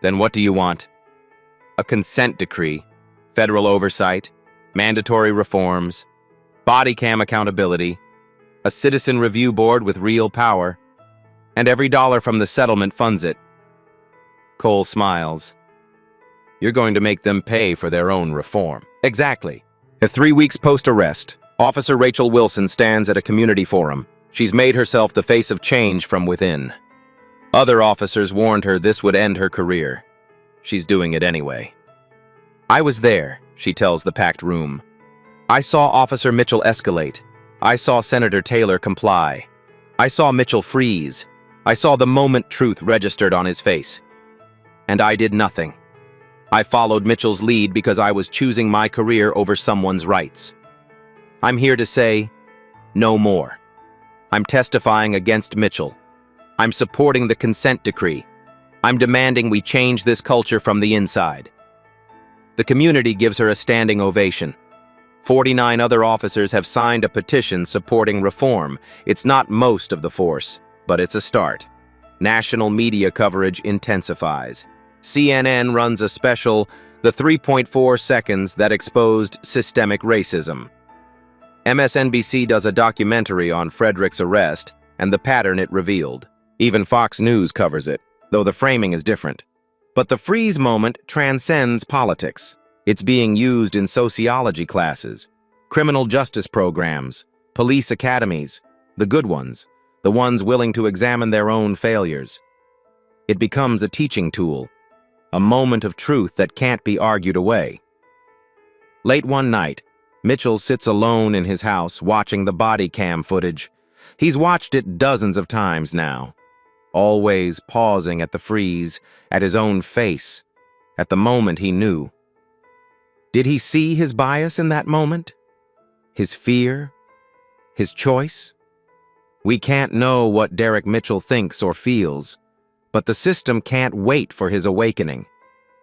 Speaker 1: Then what do you want? A consent decree, federal oversight, mandatory reforms, body cam accountability, a citizen review board with real power, and every dollar from the settlement funds it. Cole smiles. You're going to make them pay for their own reform. Exactly. At 3 weeks post-arrest, Officer Rachel Wilson stands at a community forum. She's made herself the face of change from within. Other officers warned her this would end her career. She's doing it anyway. I was there, she tells the packed room. I saw Officer Mitchell escalate. I saw Senator Taylor comply. I saw Mitchell freeze. I saw the moment truth registered on his face. And I did nothing. I followed Mitchell's lead because I was choosing my career over someone's rights. I'm here to say, no more. I'm testifying against Mitchell. I'm supporting the consent decree. I'm demanding we change this culture from the inside. The community gives her a standing ovation. 49 other officers have signed a petition supporting reform. It's not most of the force, but it's a start. National media coverage intensifies. CNN runs a special, the 3.4 seconds that exposed systemic racism. MSNBC does a documentary on Frederick's arrest and the pattern it revealed. Even Fox News covers it, though the framing is different. But the freeze moment transcends politics. It's being used in sociology classes, criminal justice programs, police academies, the good ones, the ones willing to examine their own failures. It becomes a teaching tool, a moment of truth that can't be argued away. Late one night, Mitchell sits alone in his house watching the body cam footage. He's watched it dozens of times now, always pausing at the freeze, at his own face, at the moment he knew. Did he see his bias in that moment? His fear? His choice? We can't know what Derek Mitchell thinks or feels, but the system can't wait for his awakening.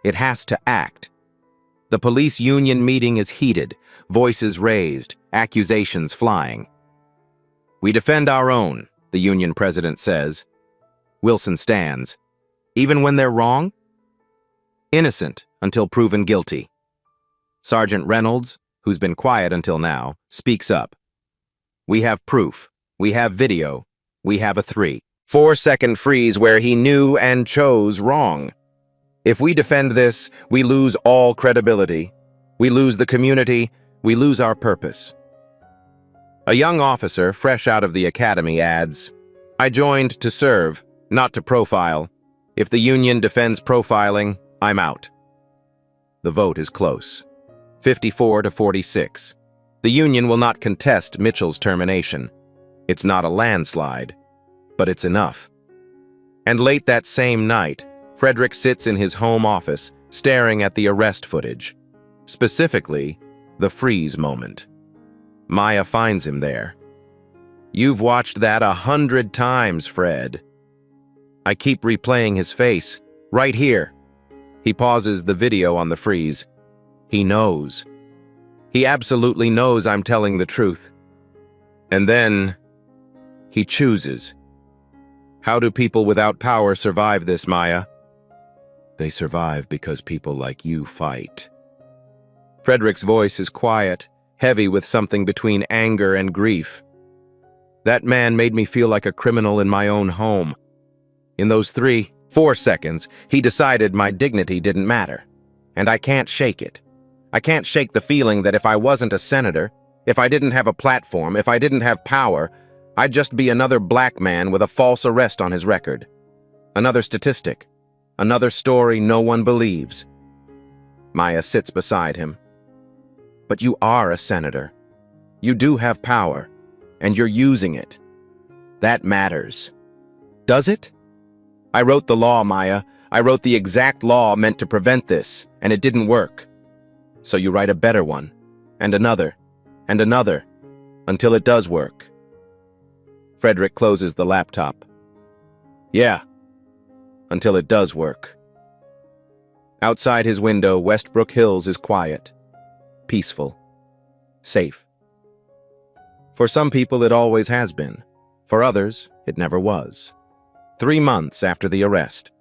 Speaker 1: It has to act. The police union meeting is heated, voices raised, accusations flying. We defend our own, the union president says. Wilson stands. Even when they're wrong? Innocent until proven guilty. Sergeant Reynolds, who's been quiet until now, speaks up. We have proof. We have video. We have a 3-4 second freeze where he knew and chose wrong. If we defend this, we lose all credibility. We lose the community. We lose our purpose. A young officer, fresh out of the academy, adds, I joined to serve, not to profile. If the union defends profiling, I'm out. The vote is close. 54-46. The union will not contest Mitchell's termination. It's not a landslide, but it's enough. And late that same night, Frederick sits in his home office, staring at the arrest footage. Specifically, the freeze moment. Maya finds him there. "You've watched that 100 times, Fred." I keep replaying his face. "Right here." He pauses the video on the freeze. He knows. He absolutely knows I'm telling the truth. And then he chooses. How do people without power survive this, Maya? They survive because people like you fight. Frederick's voice is quiet, heavy with something between anger and grief. That man made me feel like a criminal in my own home. In those 3-4 seconds, he decided my dignity didn't matter. And I can't shake it. I can't shake the feeling that if I wasn't a senator, if I didn't have a platform, if I didn't have power, I'd just be another black man with a false arrest on his record. Another statistic. Another story no one believes. Maya sits beside him. But you are a senator. You do have power, and you're using it. That matters. Does it? I wrote the law, Maya. I wrote the exact law meant to prevent this, and it didn't work. So you write a better one, and another, until it does work. Frederick closes the laptop. Yeah, until it does work. Outside his window, Westbrook Hills is quiet, peaceful, safe. For some people, it always has been. For others, it never was. 3 months after the arrest,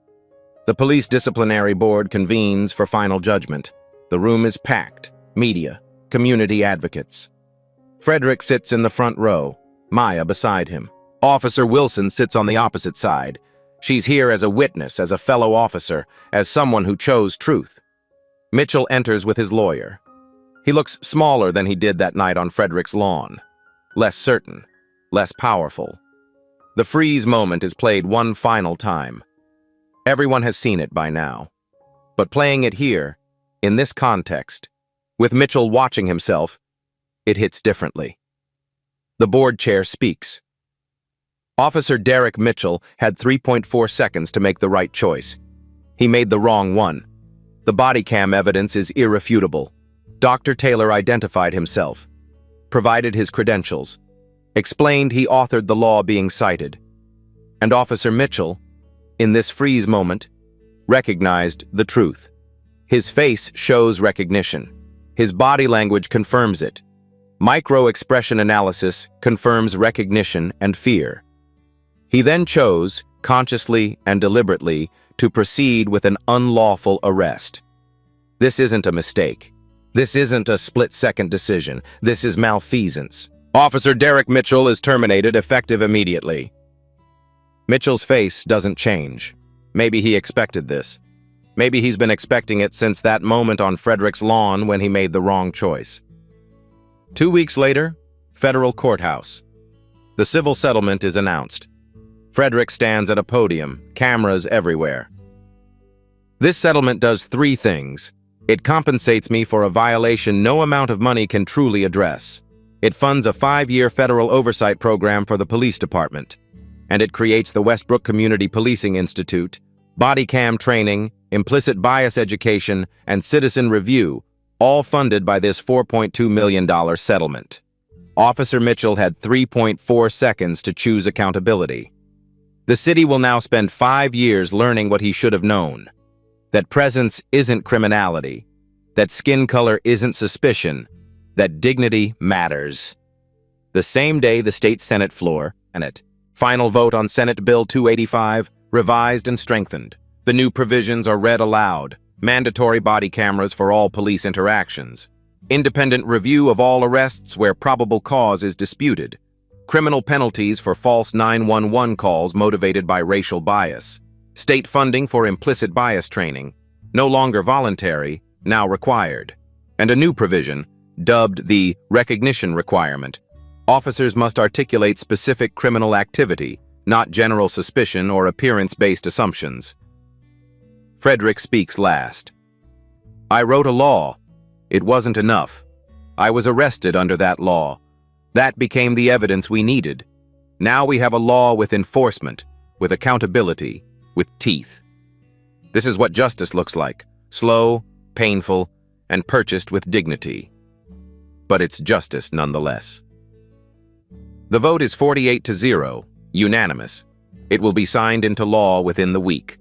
Speaker 1: the police disciplinary board convenes for final judgment. The room is packed, media, community advocates. Frederick sits in the front row, Maya beside him. Officer Wilson sits on the opposite side. She's here as a witness, as a fellow officer, as someone who chose truth. Mitchell enters with his lawyer. He looks smaller than he did that night on Frederick's lawn. Less certain, less powerful. The freeze moment is played one final time. Everyone has seen it by now. But playing it here, in this context, with Mitchell watching himself, it hits differently. The board chair speaks. Officer Derek Mitchell had 3.4 seconds to make the right choice. He made the wrong one. The body cam evidence is irrefutable. Dr. Taylor identified himself, provided his credentials, explained he authored the law being cited. And Officer Mitchell, in this freeze moment, recognized the truth. His face shows recognition. His body language confirms it. Micro-expression analysis confirms recognition and fear. He then chose, consciously and deliberately, to proceed with an unlawful arrest. This isn't a mistake. This isn't a split-second decision. This is malfeasance. Officer Derek Mitchell is terminated effective immediately. Mitchell's face doesn't change. Maybe he expected this. Maybe he's been expecting it since that moment on Frederick's lawn when he made the wrong choice. 2 weeks later, federal courthouse. The civil settlement is announced. Frederick stands at a podium, cameras everywhere. This settlement does 3 things. It compensates me for a violation no amount of money can truly address. It funds a 5-year federal oversight program for the police department. And it creates the Westbrook Community Policing Institute, body cam training, implicit bias education, and citizen review, all funded by this $4.2 million settlement. Officer Mitchell had 3.4 seconds to choose accountability. The city will now spend 5 years learning what he should have known. That presence isn't criminality. That skin color isn't suspicion. That dignity matters. The same day the state Senate floor, final vote on Senate Bill 285, revised and strengthened. The new provisions are read aloud. Mandatory body cameras for all police interactions. Independent review of all arrests where probable cause is disputed. Criminal penalties for false 911 calls motivated by racial bias. State funding for implicit bias training, no longer voluntary, now required. And a new provision, dubbed the recognition requirement. Officers must articulate specific criminal activity, not general suspicion or appearance-based assumptions. Frederick speaks last. I wrote a law. It wasn't enough. I was arrested under that law. That became the evidence we needed. Now we have a law with enforcement, with accountability, with teeth. This is what justice looks like. Slow, painful, and purchased with dignity. But it's justice nonetheless. The vote is 48-0, unanimous. It will be signed into law within the week.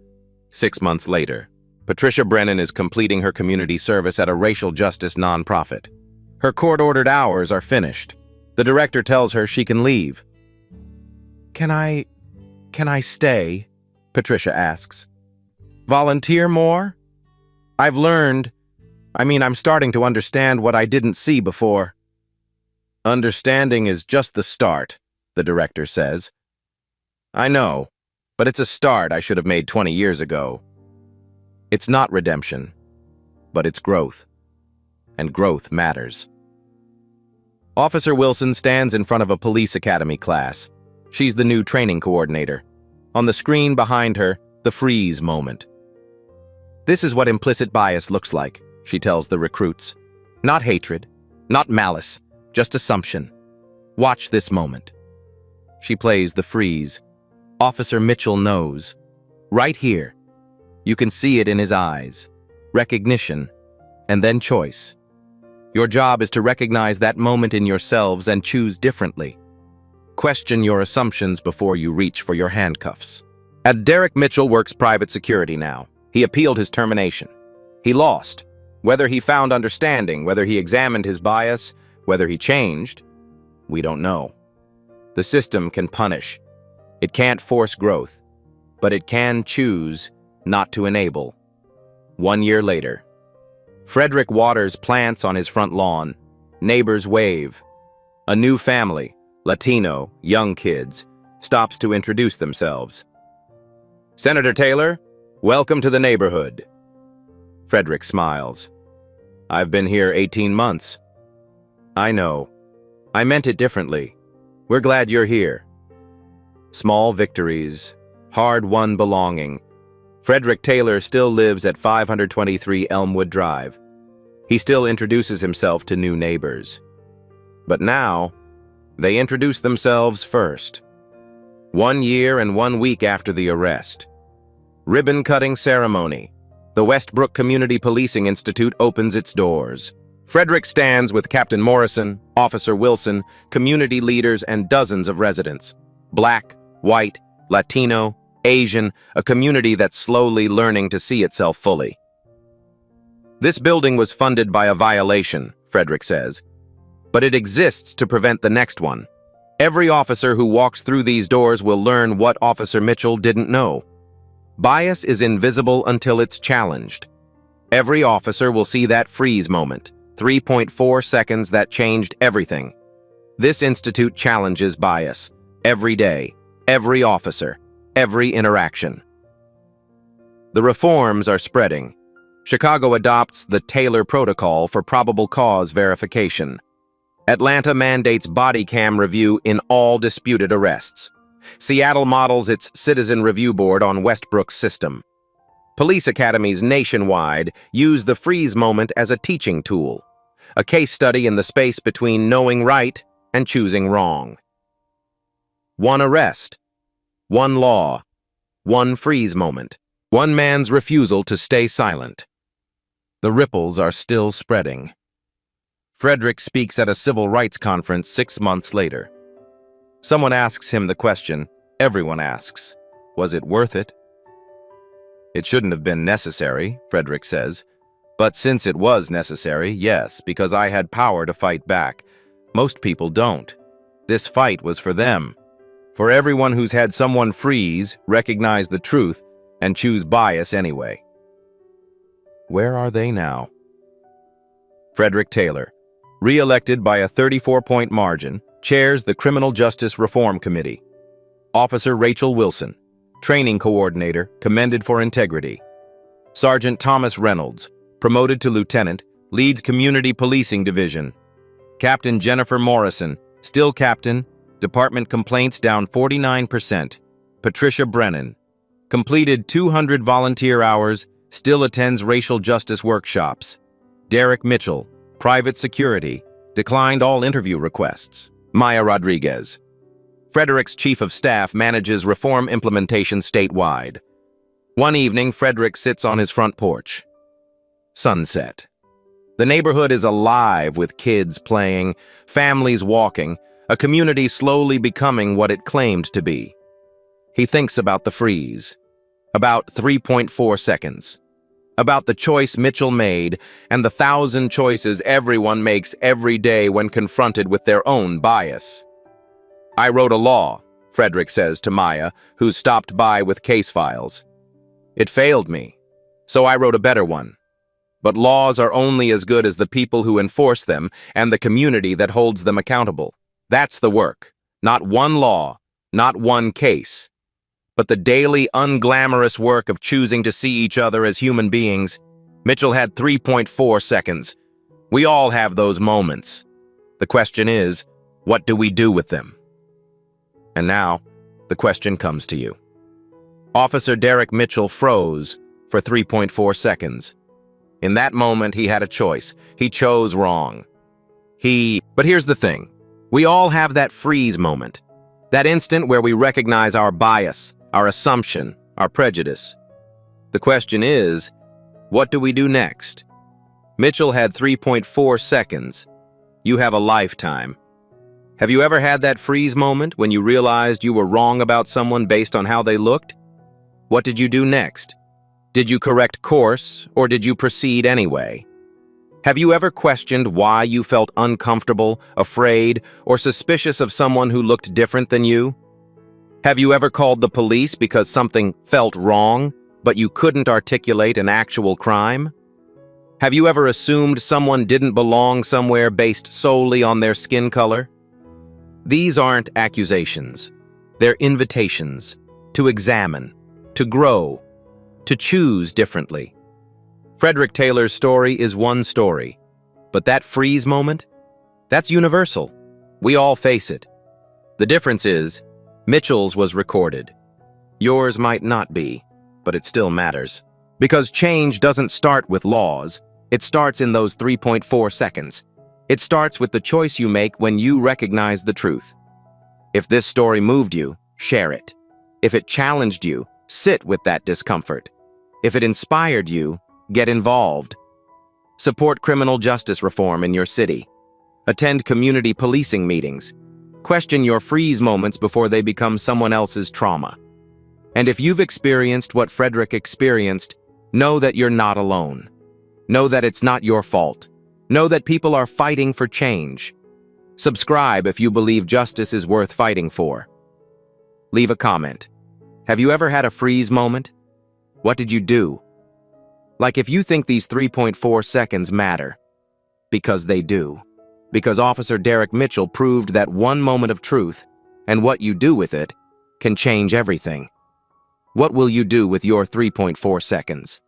Speaker 1: 6 months later, Patricia Brennan is completing her community service at a racial justice nonprofit. Her court-ordered hours are finished. The director tells her she can leave. Can I stay? Patricia asks. Volunteer more? I'm starting to understand what I didn't see before. Understanding is just the start, the director says. I know, but it's a start I should have made 20 years ago. It's not redemption, but it's growth. And growth matters. Officer Wilson stands in front of a police academy class. She's the new training coordinator. On the screen behind her, the freeze moment. This is what implicit bias looks like, she tells the recruits. Not hatred, not malice, just assumption. Watch this moment. She plays the freeze. Officer Mitchell knows. Right here. You can see it in his eyes. Recognition, and then choice. Your job is to recognize that moment in yourselves and choose differently. Question your assumptions before you reach for your handcuffs. Derek Mitchell works private security now. He appealed his termination. He lost. Whether he found understanding, whether he examined his bias, whether he changed, we don't know. The system can punish. It can't force growth, but it can choose not to enable. 1 year later, Frederick waters plants on his front lawn. Neighbors wave. A new family, Latino, young kids, stops to introduce themselves. Senator Taylor, welcome to the neighborhood. Frederick smiles. I've been here 18 months. I know. I meant it differently. We're glad you're here. Small victories, hard-won belonging. Frederick Taylor still lives at 523 Elmwood Drive. He still introduces himself to new neighbors. But now, they introduce themselves first. 1 year and 1 week after the arrest. Ribbon-cutting ceremony. The Westbrook Community Policing Institute opens its doors. Frederick stands with Captain Morrison, Officer Wilson, community leaders, and dozens of residents. Black, white, Latino, Asian, a community that's slowly learning to see itself fully. This building was funded by a violation, Frederick says, but it exists to prevent the next one. Every officer who walks through these doors will learn what Officer Mitchell didn't know. Bias is invisible until it's challenged. Every officer will see that freeze moment, 3.4 seconds that changed everything. This institute challenges bias, every day, every officer, every interaction. The reforms are spreading. Chicago adopts the Taylor Protocol for probable cause verification. Atlanta mandates body cam review in all disputed arrests. Seattle models its Citizen Review Board on Westbrook's system. Police academies nationwide use the freeze moment as a teaching tool, a case study in the space between knowing right and choosing wrong. One arrest, one law, one freeze moment, one man's refusal to stay silent. The ripples are still spreading. Frederick speaks at a civil rights conference 6 months later. Someone asks him the question everyone asks, was it worth it? It shouldn't have been necessary, Frederick says. But since it was necessary, yes, because I had power to fight back. Most people don't. This fight was for them. For everyone who's had someone freeze, recognize the truth, and choose bias anyway. Where are they now? Frederick Taylor, re-elected by a 34-point margin, chairs the Criminal Justice Reform Committee. Officer Rachel Wilson, training coordinator, commended for integrity. Sergeant Thomas Reynolds, promoted to lieutenant, leads Community Policing Division. Captain Jennifer Morrison, still captain, department complaints down 49%. Patricia Brennan, completed 200 volunteer hours, still attends racial justice workshops. Derek Mitchell, private security, declined all interview requests. Maya Rodriguez, Frederick's chief of staff, manages reform implementation statewide. One evening, Frederick sits on his front porch. Sunset. The neighborhood is alive with kids playing, families walking, a community slowly becoming what it claimed to be. He thinks about the freeze, about 3.4 seconds, about the choice Mitchell made and the 1,000 choices everyone makes every day when confronted with their own bias. "I wrote a law," Frederick says to Maya, who's stopped by with case files. "It failed me, so I wrote a better one. But laws are only as good as the people who enforce them and the community that holds them accountable. That's the work. Not one law, not one case, but the daily, unglamorous work of choosing to see each other as human beings." Mitchell had 3.4 seconds. We all have those moments. The question is, what do we do with them? And now, the question comes to you. Officer Derek Mitchell froze for 3.4 seconds. In that moment, he had a choice. He chose wrong. But here's the thing. We all have that freeze moment. That instant where we recognize our bias, our assumption, our prejudice. The question is, what do we do next? Mitchell had 3.4 seconds. You have a lifetime. Have you ever had that freeze moment when you realized you were wrong about someone based on how they looked? What did you do next? Did you correct course, or did you proceed anyway? Have you ever questioned why you felt uncomfortable, afraid, or suspicious of someone who looked different than you? Have you ever called the police because something felt wrong, but you couldn't articulate an actual crime? Have you ever assumed someone didn't belong somewhere based solely on their skin color? These aren't accusations. They're invitations to examine, to grow, to choose differently. Frederick Taylor's story is one story, but that freeze moment, that's universal. We all face it. The difference is, Mitchell's was recorded. Yours might not be, but it still matters. Because change doesn't start with laws, it starts in those 3.4 seconds. It starts with the choice you make when you recognize the truth. If this story moved you, share it. If it challenged you, sit with that discomfort. If it inspired you, get involved. Support criminal justice reform in your city. Attend community policing meetings. Question your freeze moments before they become someone else's trauma. And if you've experienced what Frederick experienced, know that you're not alone. Know that it's not your fault. Know that people are fighting for change. Subscribe if you believe justice is worth fighting for. Leave a comment. Have you ever had a freeze moment? What did you do? Like if you think these 3.4 seconds matter, because they do. Because Officer Derek Mitchell proved that one moment of truth, and what you do with it, can change everything. What will you do with your 3.4 seconds?